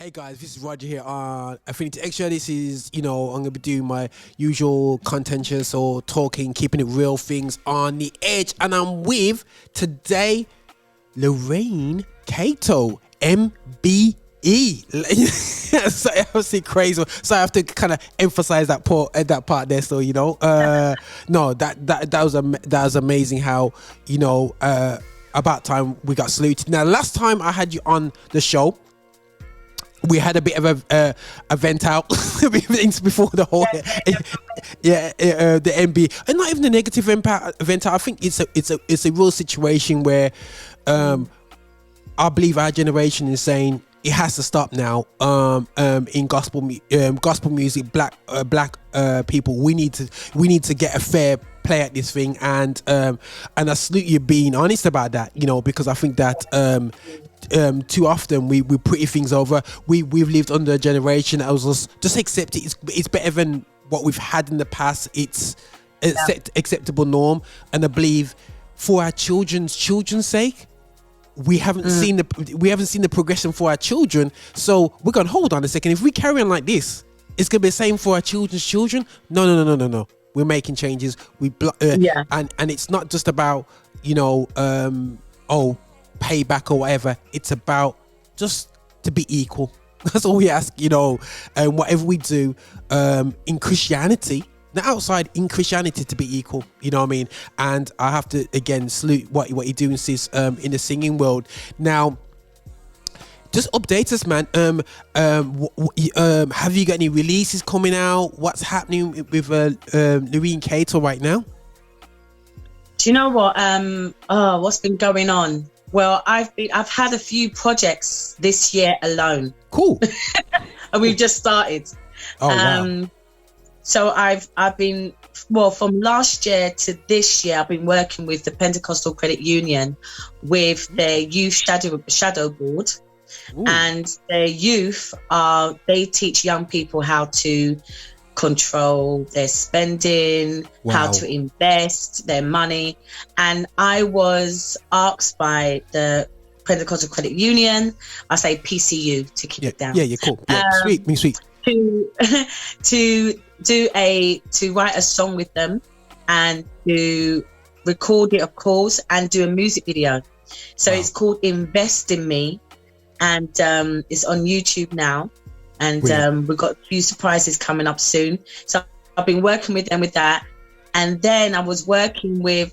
Hey guys, this is Roger here on Affinity Xtra. This is, I'm going to be doing my usual contentious or talking, keeping it real things on the edge. And I'm with, today, Lurine Cato MBE. So obviously crazy. So I have to kind of emphasize that part there. So, no, that was amazing how, about time we got saluted. Now, last time I had you on the show, we had a bit of a vent out before the whole the MB, and not even the negative vent out. I think it's a real situation where I believe our generation is saying it has to stop now. In gospel music, black people, we need to get a fair play at this thing, and I salute you being honest about that, because I think that too often we pretty things over. We've lived under a generation that was just accept it. It's better than what we've had in the past. It's acceptable norm, and I believe for our children's sake, we haven't seen the progression for our children. So we're gonna hold on a second. If we carry on like this, it's gonna be the same for our children's children. No. We're making changes. And it's not just about payback or whatever. It's about just to be equal. That's all we ask, and whatever we do in Christianity, not outside, in Christianity, to be equal, you know what I mean? And I have to again salute what you're doing, sis, in the singing world. Now, just update us, man. Have you got any releases coming out? What's happening with Lurine Cato right now? Do you know what? What's been going on? Well, I've had a few projects this year alone. Cool. And we've just started. Oh, wow. So I've been, from last year to this year, I've been working with the Pentecostal Credit Union with their youth shadow board. Ooh. And their youth they teach young people how to control their spending, how to invest their money. And I was asked by the Pentecostal Credit Union, I say PCU to keep it down. Yeah, cool. Yeah, sweet. To write a song with them and to record it, of course, and do a music video. So it's called Invest in Me, and it's on YouTube now. And we've got a few surprises coming up soon. So I've been working with them with that. And then I was working we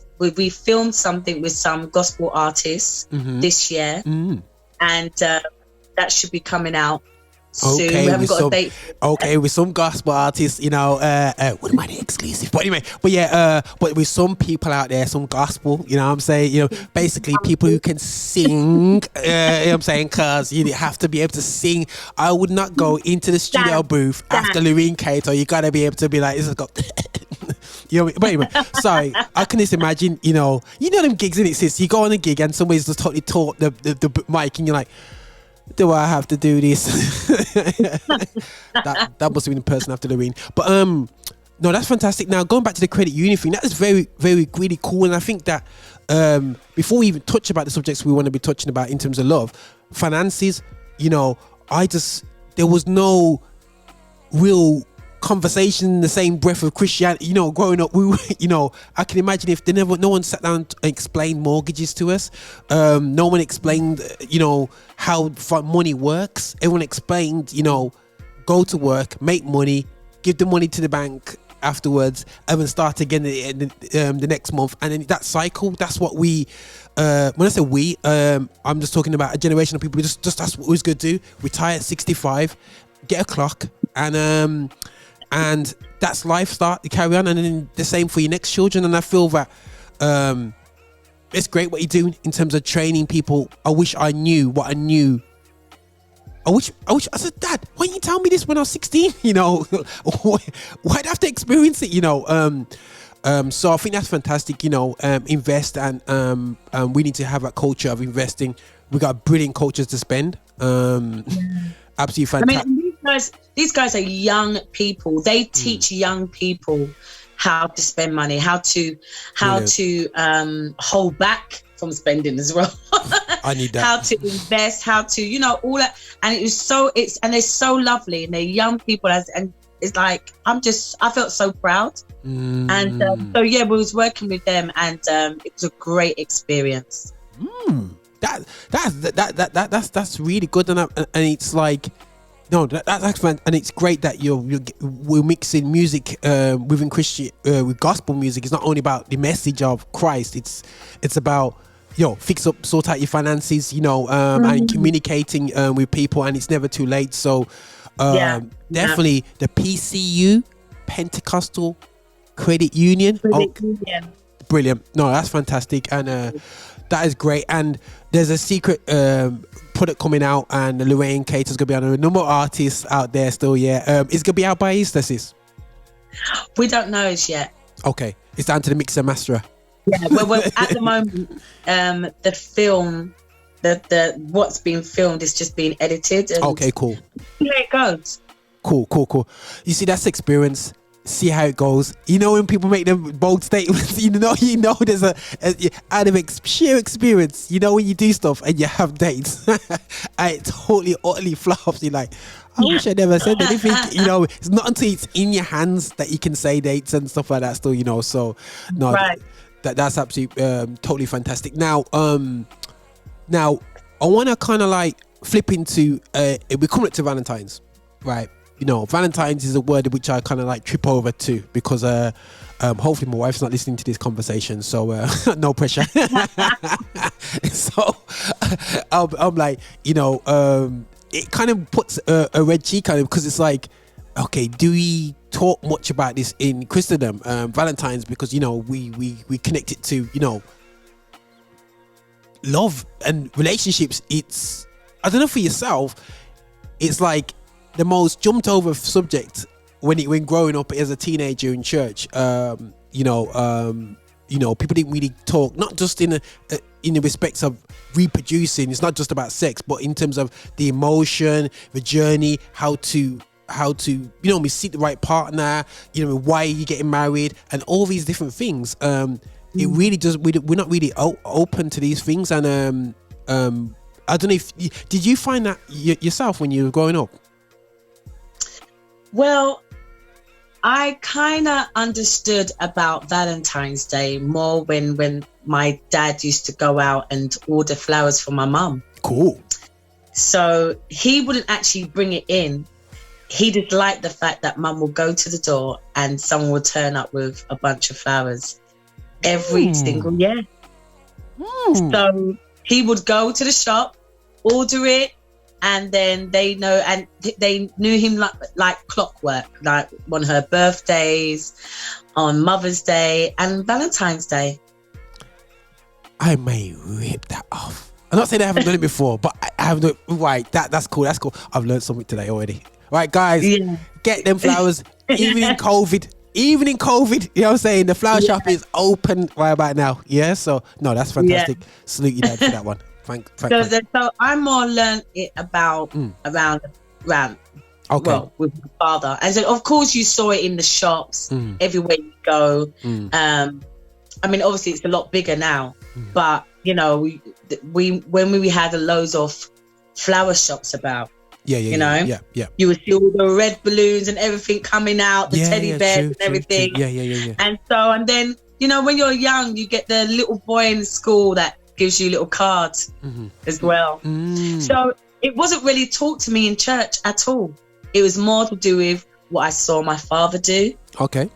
filmed something with some gospel artists this year. Mm. And that should be coming out soon. We haven't got a date. Okay, with some gospel artists, what am I, the exclusive? But anyway, but with some people out there, some gospel, you know what I'm saying? Basically people who can sing, you know what I'm saying? Because you have to be able to sing. I would not go into the studio booth after Lurine Cato. You got to be able to be like, this has got... But anyway, sorry, I can just imagine, them gigs, innit, sis? You go on a gig and somebody's just totally taught the mic and you're like, do I have to do this? that must have been the person after Lurine. But no, that's fantastic. Now, going back to the credit union thing, that is very, very, really cool. And I think that before we even touch about the subjects we want to be touching about in terms of love, finances, there was no real conversation in the same breath of Christianity. Growing up, I can imagine if no one sat down and explained mortgages to us. No one explained, how money works. Everyone explained, go to work, make money, give the money to the bank afterwards, and then start again the next month. And then that cycle, that's what we, when I say we, I'm just talking about a generation of people. Just that's what we was going to do. Retire at 65, get a clock, and that's life. Start to carry on, and then the same for your next children. And I feel that it's great what you're doing in terms of training people. I wish I knew what I knew. I wish I said, Dad, why didn't you tell me this when I was 16? Why'd I have to experience it? So I think that's fantastic. Invest, and we need to have a culture of investing. We got brilliant cultures to spend. Absolutely fantastic. These guys are young people. They teach young people how to spend money, how to hold back from spending as well. I need that. How to invest, how to, you know, all that. And they're so lovely, and they're young people, and it's like, I felt so proud. And so yeah, we was working with them, and it was a great experience. That's really good, and it's like, no, that's fun, and it's great that we're mixing music within Christian with gospel music. It's not only about the message of Christ. It's about, sort out your finances, and communicating with people, and it's never too late. So definitely the PCU, Pentecostal Credit Union. Brilliant. No, that's fantastic, and that is great. And there's a secret product coming out, and Lurine Cato is going to be on a number of artists out there still. It's going to be out by Easter, sis? We don't know as yet. Okay, it's down to the mixer master. Yeah, well, at the moment, the film, the what's being filmed is just being edited. And okay, cool. See how it goes. Cool. You see, that's experience. See how it goes. When people make them bold statements, there's out of sheer experience. When you do stuff and you have dates, and it utterly flops. You're like, I wish I never said anything. It's not until it's in your hands that you can say dates and stuff like that. Still, so no, right. That's absolutely totally fantastic. Now I want to kind of like flip into we're coming up to Valentine's, right? Valentine's is a word which I kind of like trip over to, because hopefully my wife's not listening to this conversation, so no pressure. So I'm like, it kind of puts a red cheek on it, because it's like, okay, do we talk much about this in Christendom, Valentine's, because we connect it to love and relationships. It's, I don't know, for yourself, it's like the most jumped over subject when growing up as a teenager in church. People didn't really talk, not just in the respects of reproducing. It's not just about sex, but in terms of the emotion, the journey, how to seek the right partner, why are you getting married, and all these different things. It really does. We're not really open to these things, and I don't know if did you find that yourself when you were growing up? Well, I kind of understood about Valentine's Day more when my dad used to go out and order flowers for my mum. Cool. So he wouldn't actually bring it in. He just liked the fact that mum will go to the door and someone will turn up with a bunch of flowers every single year. So he would go to the shop, order it, and then they knew him like clockwork, like on her birthdays, on Mother's Day, and Valentine's Day. I may rip that off. I'm not saying I haven't done it before, but I have no. Right, that's cool. That's cool. I've learned something today already. Right, guys, get them flowers. Even in COVID, you know what I'm saying? The flower shop is open right about now. Yeah, so no, that's fantastic. Salute you, Dad, for that one. Thank. So I more learned it about around. Okay. Well, with my father, and so of course you saw it in the shops everywhere you go. I mean, obviously it's a lot bigger now, but we when we had a loads of flower shops about. Yeah. You would see all the red balloons and everything coming out, the teddy bears and everything. True. Yeah. And then when you're young, you get the little boy in school that gives you little cards as well. So it wasn't really taught to me in church at all. It was more to do with what I saw my father do. Okay.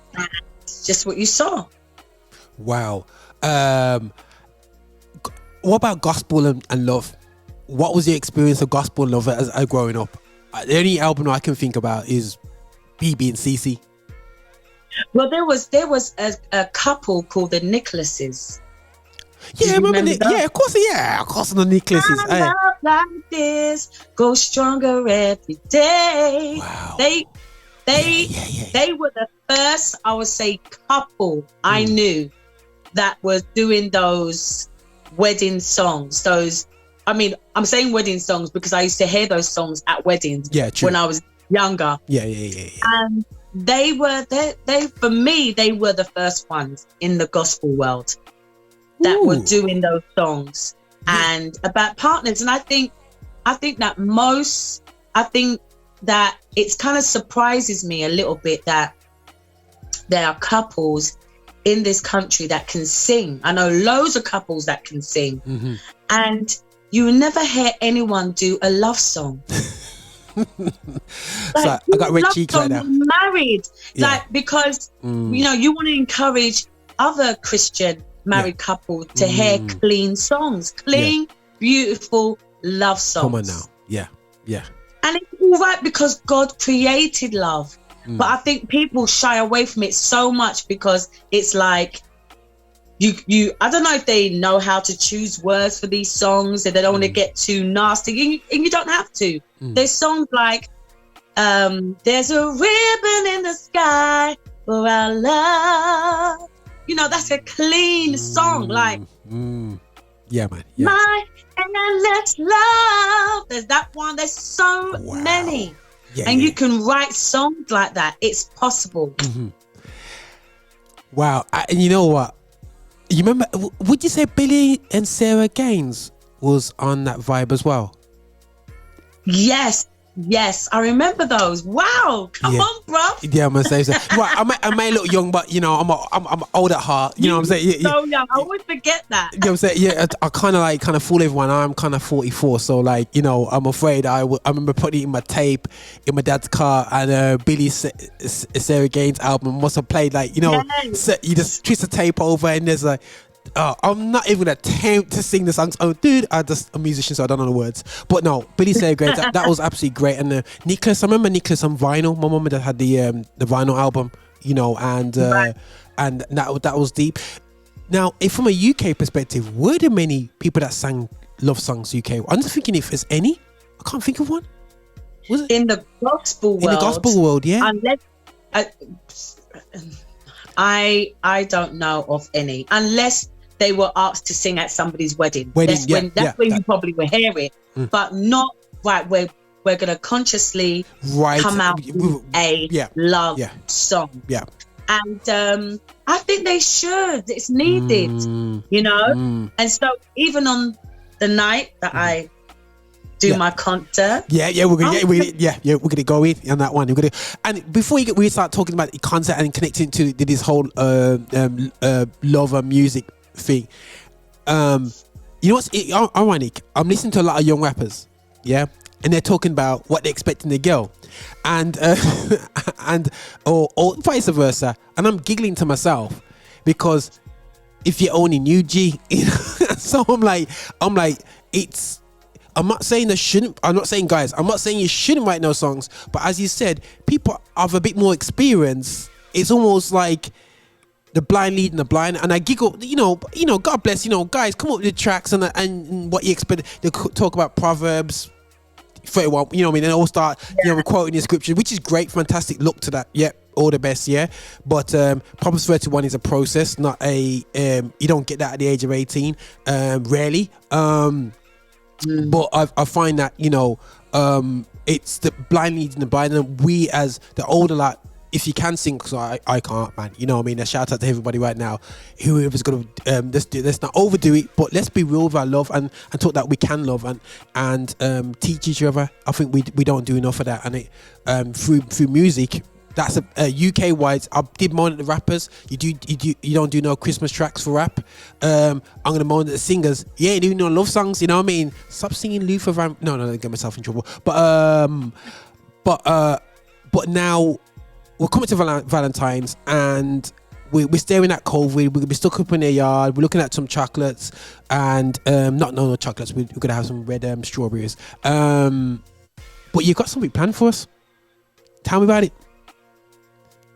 It's just what you saw. Wow. What about gospel and love? What was your experience of gospel and love as growing up? The only album I can think about is BB and CC. Well, there was a couple called the Nicholases. Yeah, remember yeah, of course, the Nicholases. I love like this, go stronger every day. Wow. They were the first, I would say, couple I knew that was doing those wedding songs. I'm saying wedding songs because I used to hear those songs at weddings when I was younger. Yeah. And they for me, they were the first ones in the gospel world that were doing those songs. and about partners. And I think that it's kind of surprises me a little bit that there are couples in this country that can sing. I know loads of couples that can sing, and you will never hear anyone do a love song. So I got red cheeks right now. Married, because you want to encourage other Christian married couples to hear clean songs, beautiful love songs. Come on now, yeah. And it's all right because God created love. But I think people shy away from it so much because it's like you I don't know if they know how to choose words for these songs, and they don't want to get too nasty, and you don't have to. There's songs like there's a ribbon in the sky for our love. That's a clean song. Like yeah, man. Yeah. My endless love. There's that one. There's so many. And you can write songs like that. It's possible. Wow. And you know what? You remember, would you say Billy and Sarah Gaines was on that vibe as well? Yes, I remember those. Wow, come on, bro. Yeah, I'm gonna say so. Right, I may look young, but I'm old at heart. You know what I'm saying? So young. I always forget that. You know what I'm saying? Yeah, I kind of fool everyone. I'm kind of 44, so I'm afraid I remember putting it in my tape in my dad's car, and Billy Sarah Gaines album must have played so you just twist the tape over, and there's like. I'm not even gonna attempt to sing the songs. Oh, dude, I'm just a musician, so I don't know the words. But no, Billy Sarah Gaines, that was absolutely great. And Nicholas, I remember Nicholas on vinyl. My mum and dad had the vinyl album, and that was deep. Now, if from a UK perspective, were there many people that sang love songs UK? I'm just thinking if there's any. I can't think of one. Was it in the gospel world? In the gospel world, yeah. Unless I don't know of any, unless they were asked to sing at somebody's wedding. That's when you probably will hear it, but not where we're going to consciously come out with a love song. Yeah. And I think they should. It's needed, And so even on the night that I do my concert. We're gonna go in on that one. And before we start talking about the concert and connecting to this whole love and music thing, you know what's ironic? I'm listening to a lot of young rappers, and they're talking about what they're expecting the girl, and or vice versa, and I'm giggling to myself because if you only knew G, so I'm like it's. I'm not saying guys, I'm not saying you shouldn't write no songs, but as you said, people have a bit more experience. It's almost like the blind leading the blind, and I giggle, God bless, guys, come up with the tracks and what you expect. They talk about Proverbs 31, and they all start, quoting the scripture, which is great, fantastic look to that. Yeah, all the best, but Proverbs 31 is a process, not a you don't get that at the age of 18, rarely. But I find that it's the blind leading the blind, and we as the older if you can sing, because I can't, man. You know what I mean? A shout out to everybody right now. Whoever's gonna let's not overdo it, but let's be real with our love and talk that we can love and teach each other. I think we don't do enough of that, and it through music. That's a UK wise. I did moan at the rappers. You don't do no Christmas tracks for rap. I'm gonna moan at the singers. Yeah, you do no love songs. You know what I mean? Stop singing Luther Van. No, I get myself in trouble. But now we're coming to Valentine's, and we're staring at COVID. We're gonna be stuck up in their yard. We're looking at some chocolates, and no chocolates. We're gonna have some red strawberries. But you've got something planned for us. Tell me about it.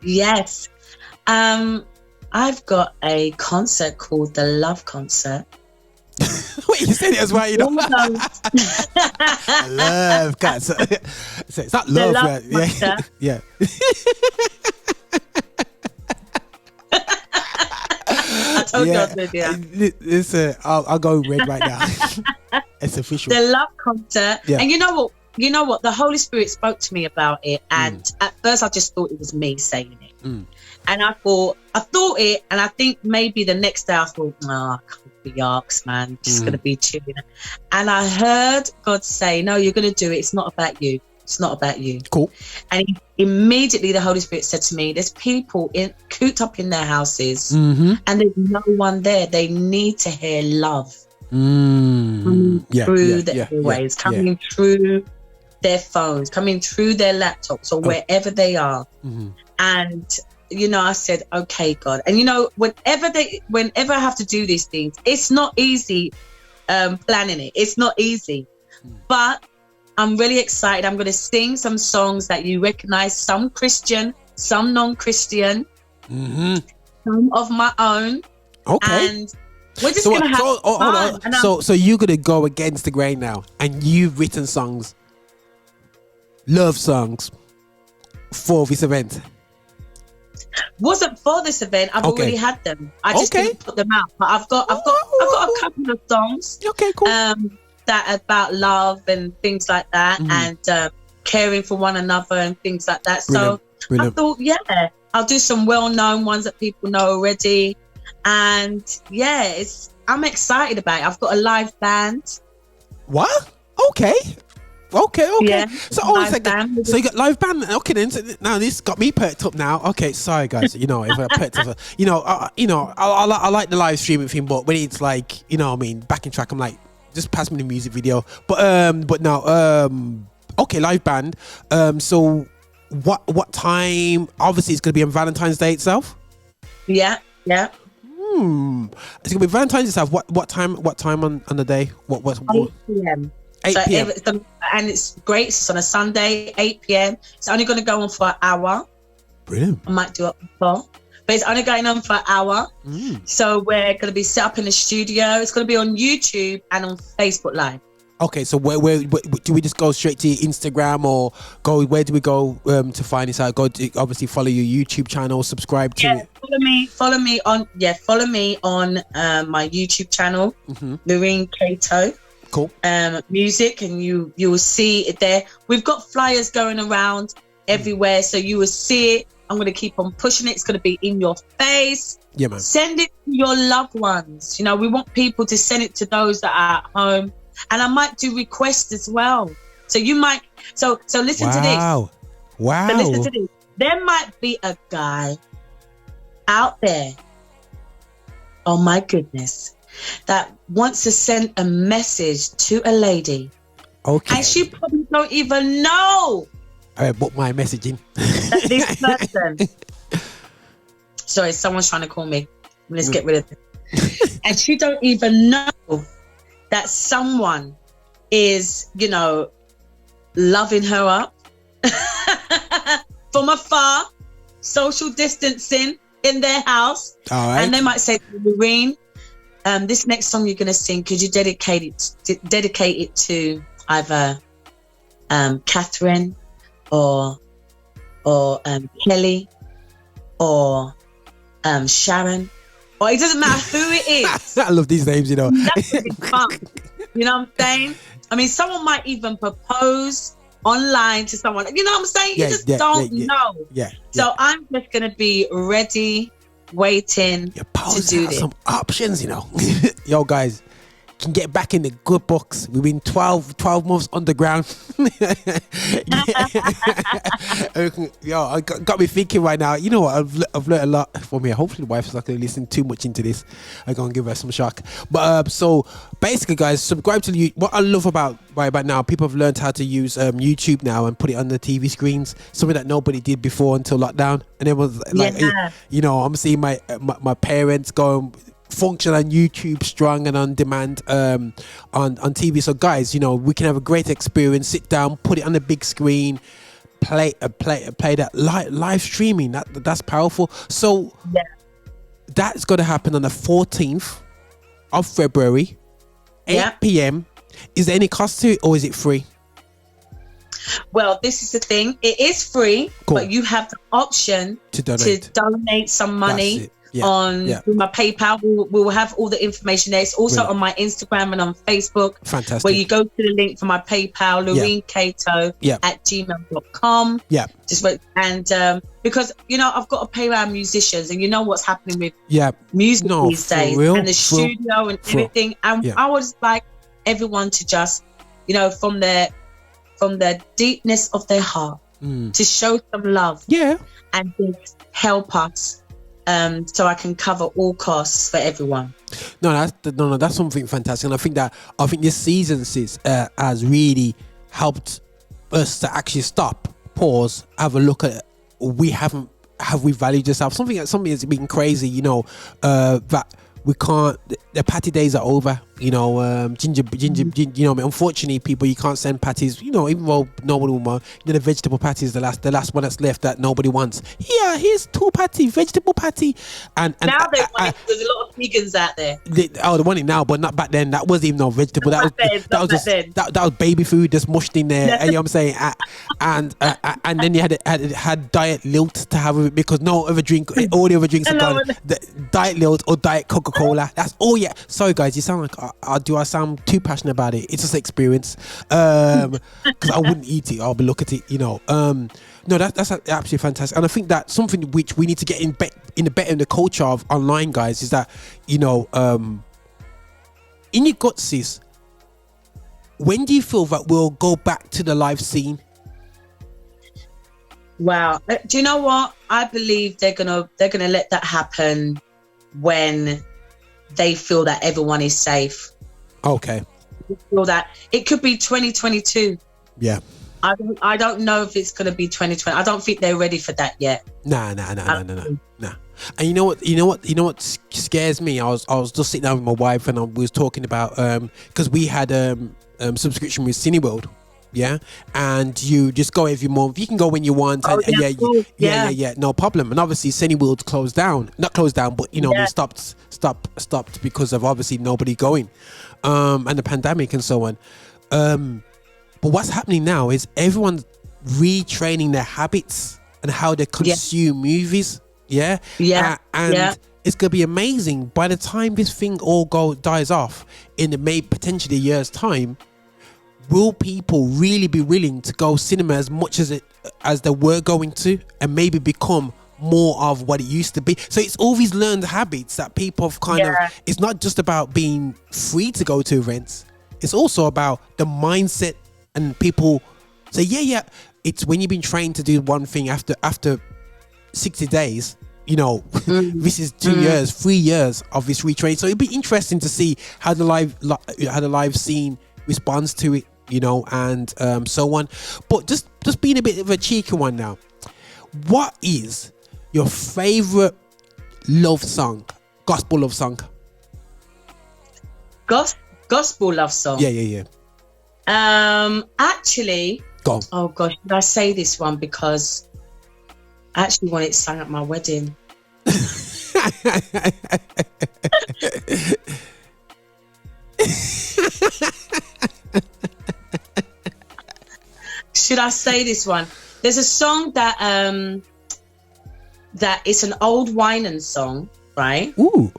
Yes. I've got a concert called the Love Concert. Wait, you said it as well, Love concert. So it's not love, right? Yeah. I told you I was going to do that. I'll go red right now. It's official. The Love Concert. Yeah. And you know what? The Holy Spirit spoke to me about it, and at first I just thought it was me saying it. And I thought it, and I think maybe the next day I thought, be yarks, man. Just going to be chilling. And I heard God say, no, you're going to do it. It's not about you. It's not about you. Cool. And immediately the Holy Spirit said to me, there's people cooped up in their houses and there's no one there. They need to hear love. Coming through the airways, coming through their phones, coming through their laptops or wherever they are. And you know, I said, okay, God. And you know, whenever I have to do these things, it's not easy planning it. It's not easy. But I'm really excited. I'm going to sing some songs that you recognize, some Christian, some non-Christian, some of my own. Okay. And we're just going to have fun. So you're going to go against the grain now, and you've written songs, love songs for this event. Wasn't for this event. I've already had them. I just didn't put them out. But I've got a couple of songs. Okay, cool. That about love and things like that, and caring for one another and things like that. Brilliant. So Brilliant. I thought, I'll do some well-known ones that people know already, and I'm excited about it. I've got a live band. What? Okay. Yeah, so hold on a second. So you got live band. Okay, then. So now this got me perked up now. Okay, sorry guys. You know, if I perked up, I like the live streaming thing, but when it's like, you know what I mean, backing track, I'm like, just pass me the music video. But now, okay, live band. So what time? Obviously, it's gonna be on Valentine's Day itself. Yeah. It's gonna be Valentine's itself. What time? What time on the day? What 8 p.m. 8 p.m. And it's great. It's on a Sunday, 8 p.m. It's only going to go on for an hour. Brilliant. I might do it before, but it's only going on for an hour. So we're going to be set up in the studio. It's going to be on YouTube and on Facebook Live. Okay, so where do we just go straight to Instagram, or where do we go to find this out? Go to, obviously, follow your YouTube channel, subscribe to it. Follow me on my YouTube channel, Lurine Cato. Cool. Music, and you will see it there. We've got flyers going around everywhere, so you will see it. I'm going to keep on pushing it. It's going to be in your face. Yeah, man. Send it to your loved ones. You know, we want people to send it to those that are at home, and I might do requests as well. So you might. So listen to this. Wow. So listen to this. There might be a guy out there. Oh my goodness. That wants to send a message to a lady. Okay. And she probably don't even know. I book my messaging. That this person. Sorry, someone's trying to call me. Let's get rid of it. And she don't even know that someone is, you know, loving her up from afar, social distancing in their house. All right. And they might say, Lurine, this next song you're going to sing, could you dedicate it to either Catherine or Kelly or Sharon, or it doesn't matter who it is. I love these names, you know. That's really fun. You know what I'm saying? I mean, someone might even propose online to someone. You know what I'm saying? You just don't know. Yeah. So I'm just going to be ready, waiting to do this. Some options, you know. Yo, guys, can get back in the good books. We've been 12 months underground. Yo, I got me thinking right now. You know what? I've learned a lot from here. Hopefully the wife's not going to listen too much into this. I'm going to give her some shock. But so basically, guys, subscribe to you. What I love about now, people have learned how to use YouTube now and put it on the TV screens. Something that nobody did before until lockdown. And it was like, you know, I'm seeing my parents going function on YouTube strong and on demand on TV. So guys, you know, we can have a great experience. Sit down, put it on the big screen, play that live streaming. That's powerful. So that's going to happen on the 14th of February, 8 p.m. Is there any cost to it, or is it free? Well, this is the thing. It is free, but you have the option to donate some money on my PayPal. We'll have all the information there. It's also on my Instagram and on Facebook. Fantastic. Where you go to the link for my PayPal, Lurine Cato at gmail.com. Yeah. Just wait. And because, you know, I've got to pay our musicians, and you know what's happening with music these days, and the studio and everything. And I would like everyone to just, you know, from the deepness of their heart, to show some love. Yeah. And just help us. So I can cover all costs for everyone. No, that's something fantastic, and I think this season has really helped us to actually stop, pause, have a look at it. Have we valued yourself? Something that's been crazy, you know, that we can't. The patty days are over, you know. Ginger, you know. Unfortunately, people, you can't send patties, you know, even though nobody will want. You know, the vegetable patty is the last one that's left that nobody wants. Yeah, here's 2 patty, vegetable patty, and now they want it. There's a lot of vegans out there. They want it now, but not back then. That wasn't even no vegetable. That was baby food just mushed in there. You know what I'm saying? And then you had diet lilt to have with it, because no other drink, all the other drinks are gone. Diet lilt or diet Coca-Cola. That's all. Yeah. Sorry guys, you sound like do I sound too passionate about it? It's just experience. Because I wouldn't eat it. I'll be look at it. You know. No, that's absolutely fantastic. And I think that something which we need to get in the culture of online, guys, is that, you know, in your gut, sis, when do you feel that we'll go back to the live scene? Wow. Do you know what? I believe they're gonna let that happen when they feel that everyone is safe. Okay. Feel that it could be 2022. Yeah. I don't know if it's gonna be 2020. I don't think they're ready for that yet. Nah. And you know what scares me? I was just sitting down with my wife, and we was talking about because we had subscription with Cineworld. Yeah, and you just go every month. You can go when you want. And, no problem. And obviously, Cineworld not closed down, but you know, they stopped because of obviously nobody going, and the pandemic and so on. But what's happening now is everyone's retraining their habits and how they consume movies. And it's gonna be amazing by the time this thing all dies off in potentially a year's time. Will people really be willing to go cinema as much as they were going to, and maybe become more of what it used to be? So it's all these learned habits that people have kind of. It's not just about being free to go to events. It's also about the mindset, and people say, it's when you've been trained to do one thing after 60 days. You know, this is 2 years, 3 years of this retraining. So it'd be interesting to see how the live scene responds to it. You know, and so on. But just being a bit of a cheeky one now, what is your favorite love song, gospel love song? Gospel love song? Yeah. Actually, go on. Oh gosh, did I say this one? Because I actually want it sung at my wedding. Should I say this one? There's a song that it's an old Winan song, right? Ooh,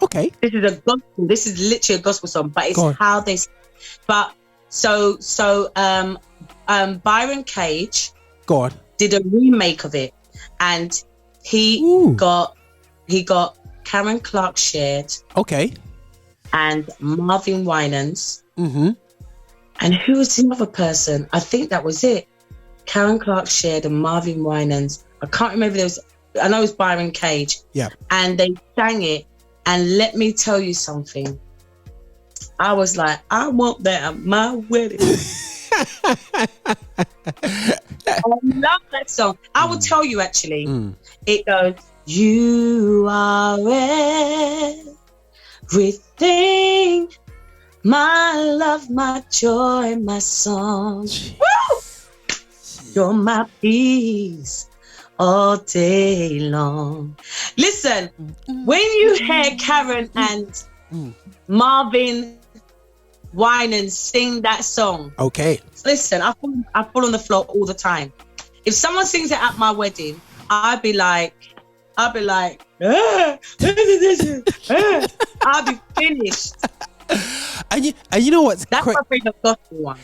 okay. This is a gospel. This is literally a gospel song, but it's how they. But so Byron Cage did a remake of it, and he got Karen Clark shared. Okay. And Marvin Winans. Mm-hmm. And who was the other person? I think that was it. Karen Clark shared and Marvin Winans. I can't remember. I know it was Byron Cage. Yeah. And they sang it. And let me tell you something. I was like, I want that at my wedding. I love that song. I will tell you actually. It goes, you are everything. My love, my joy, my song. Woo! You're my peace all day long. Listen, when you hear Karen and Marvin Winans sing that song, listen, I fall on the floor all the time. If someone sings it at my wedding, I'd be like, I'll be like, I'll be finished. And you know what's that's my favorite gospel one.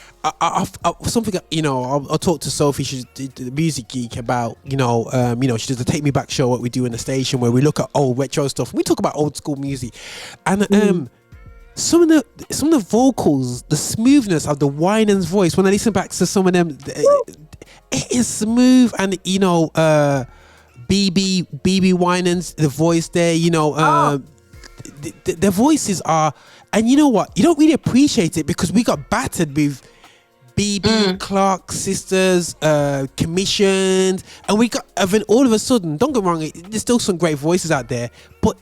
Something, you know, I'll talk to Sophie, she's the music geek, about, you know, she does the Take Me Back show, what we do in the station, where we look at old retro stuff. We talk about old school music, and some of the vocals, the smoothness of the Winans voice. When I listen back to some of them, it is smooth, and you know, BB Winans, the voice there, you know, the voices are, and you know what, you don't really appreciate it because we got battered with BB Clark sisters, commissioned, and we got, and then all of a sudden, don't get me wrong, there's still some great voices out there, but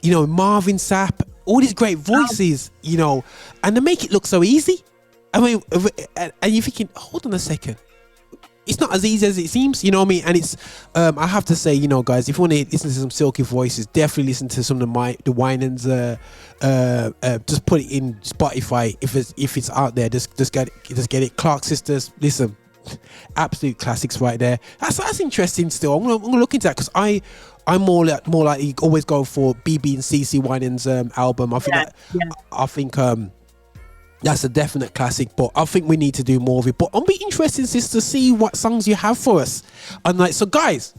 you know, Marvin Sapp, all these great voices, you know, and they make it look so easy. I mean, and you're thinking, hold on a second, it's not as easy as it seems, you know what I mean? And it's, I have to say, you know, guys, if you want to listen to some silky voices, definitely listen to some of the Winans. Just put it in Spotify if it's out there. Just get it. Clark sisters, listen, absolute classics right there. That's interesting. Still, I'm gonna look into that, because I'm more likely always go for BB and CC Winans album. I think that's a definite classic, but I think we need to do more of it. But I'll be interested, sis, to see what songs you have for us. And like, so guys,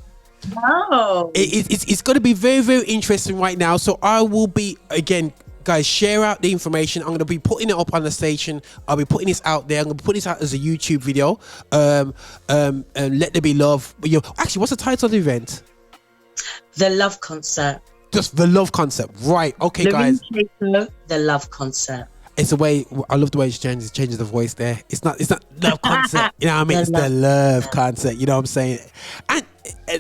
it's going to be very, very interesting right now. So I will be, again, guys, share out the information. I'm going to be putting it up on the station. I'll be putting this out there. I'm going to put this out as a YouTube video. Let There Be Love. You know, actually, what's the title of the event? The Love Concert. Just the Love Concert, right? Okay, guys. The Love Concert. It's the way, I love the way she changes the voice there. It's not love concert, you know what I mean? It's the love concert, you know what I'm saying? And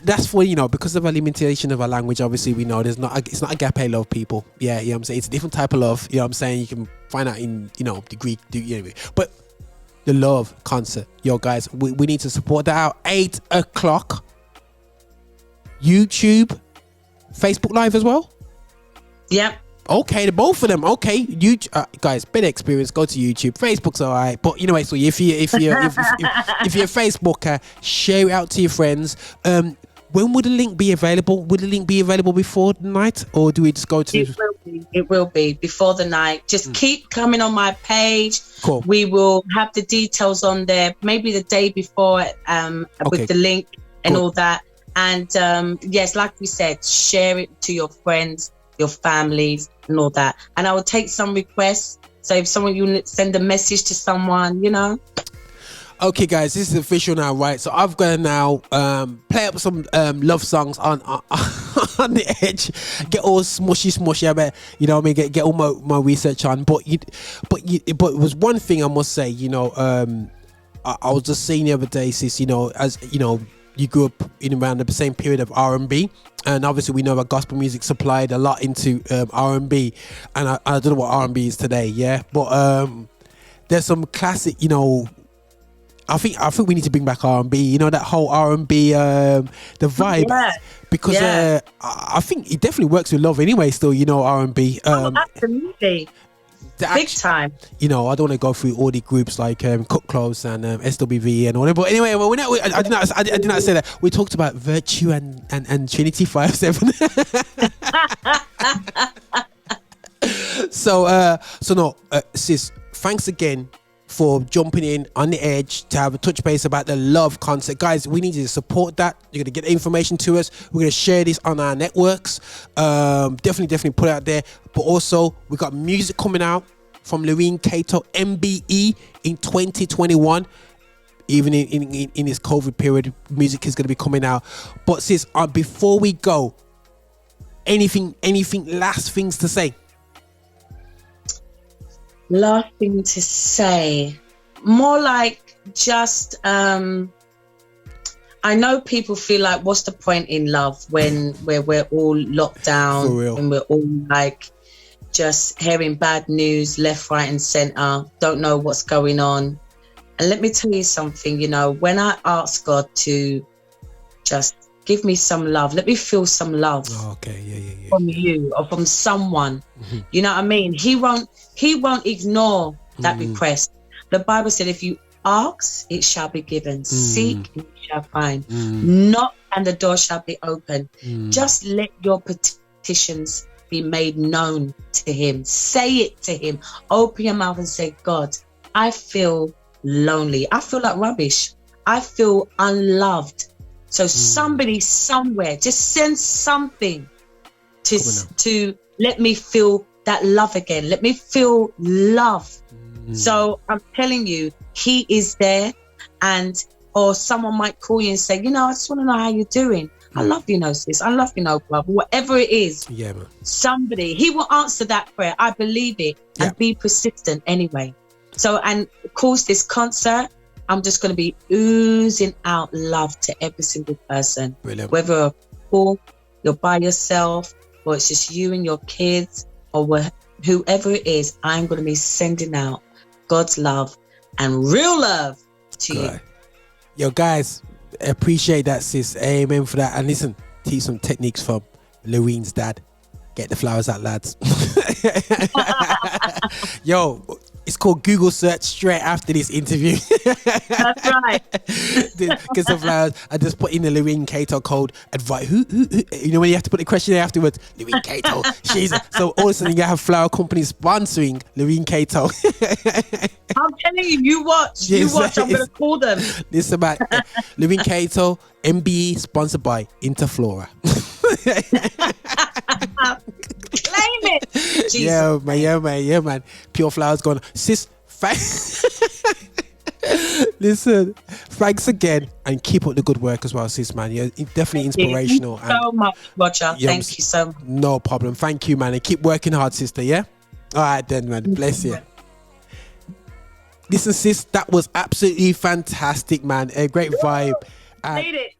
that's for, you know, because of our limitation of our language, obviously we know it's not agape love, people. Yeah, you know what I'm saying? It's a different type of love, you know what I'm saying? You can find out in, you know, the Greek, anyway. But the love concert, yo guys, we need to support that out. 8 o'clock, YouTube, Facebook Live as well? Yep. Okay, the both of them. Okay, you guys, better experience. Go to YouTube. Facebook's alright, but you know, so if you're a Facebooker, share it out to your friends. When would the link be available? Would the link be available before the night, or do we just go to? It will be before the night. Just keep coming on my page. Cool. We will have the details on there. Maybe the day before, with the link and all that. And yes, like we said, share it to your friends, your families, and all that. And I will take some requests. So if you send a message to someone, you know. Okay, guys, this is official now, right? So I've got to now play up some love songs on the edge, get all smushy. I bet, you know what I mean, get all my research on. But it was one thing I must say, you know. I was just saying the other day, sis, you know, as you know, you grew up in around the same period of R&B, and obviously we know that gospel music supplied a lot into R&B, and I don't know what R&B is today, yeah, but there's some classic, you know. I think we need to bring back R&B, you know, that whole R&B the vibe, because I think it definitely works with love anyway. Still, you know, R&B. Absolutely. Big time. You know, I don't want to go through all the groups like Cook Close and SWV and all that. But anyway, well, I did not say that. We talked about Virtue and Trinity 5-7. So no, sis, thanks again for jumping in on the edge to have a touch base about the love concert. Guys, we need you to support that. You're going to get the information to us. We're going to share this on our networks. Definitely put it out there. But also, we got music coming out from Lurine Cato MBE in 2021. Even in this COVID period, music is going to be coming out. But sis, before we go, anything last things to say? Last thing to say, more like just I know people feel like, what's the point in love when we're all locked down, for real, and we're all like just hearing bad news left, right and center, don't know what's going on. And let me tell you something, you know, when I ask God to just give me some love, let me feel some love from you or from someone, you know what I mean? He won't ignore that request. The Bible said, if you ask, it shall be given. Seek, and you shall find. Knock, and the door shall be open. Just let your petitions be made known to him. Say it to him. Open your mouth and say, God, I feel lonely. I feel like rubbish. I feel unloved. So somebody somewhere, just send something to let me feel that love again. Let me feel love. So I'm telling you, he is there. Or someone might call you and say, you know, I just want to know how you're doing. I love you, no sis. I love you, no brother. Whatever it is, yeah, man. Somebody, he will answer that prayer. I believe it, and be persistent anyway. So, and of course, this concert, I'm just going to be oozing out love to every single person. Brilliant. Whether you're by yourself, or it's just you and your kids, or whoever it is, I'm going to be sending out God's love and real love to you. Yo, guys, appreciate that, sis. Amen for that. And listen, teach some techniques from Lurine's dad. Get the flowers out, lads. Yo, it's called Google search straight after this interview. That's right. Get some flowers. I just put in the Lurine Cato code. Advice. Who? You know when you have to put the questionnaire afterwards. Lurine Cato. So all of a sudden you have flower companies sponsoring Lurine Cato. I'm telling you, you watch. You watch. I'm gonna call them. This about Lurine Cato MBE, sponsored by Interflora. Claim it. Jesus. Yeah, man. Pure flowers gone. Sis, listen, thanks again, and keep up the good work as well, sis, man. You're definitely inspirational. Thank you so much, Roger. Thank you so much. No problem. Thank you, man, and keep working hard, sister. Yeah. All right then, man. Bless you. Listen, sis, that was absolutely fantastic, man. A great vibe. Made it.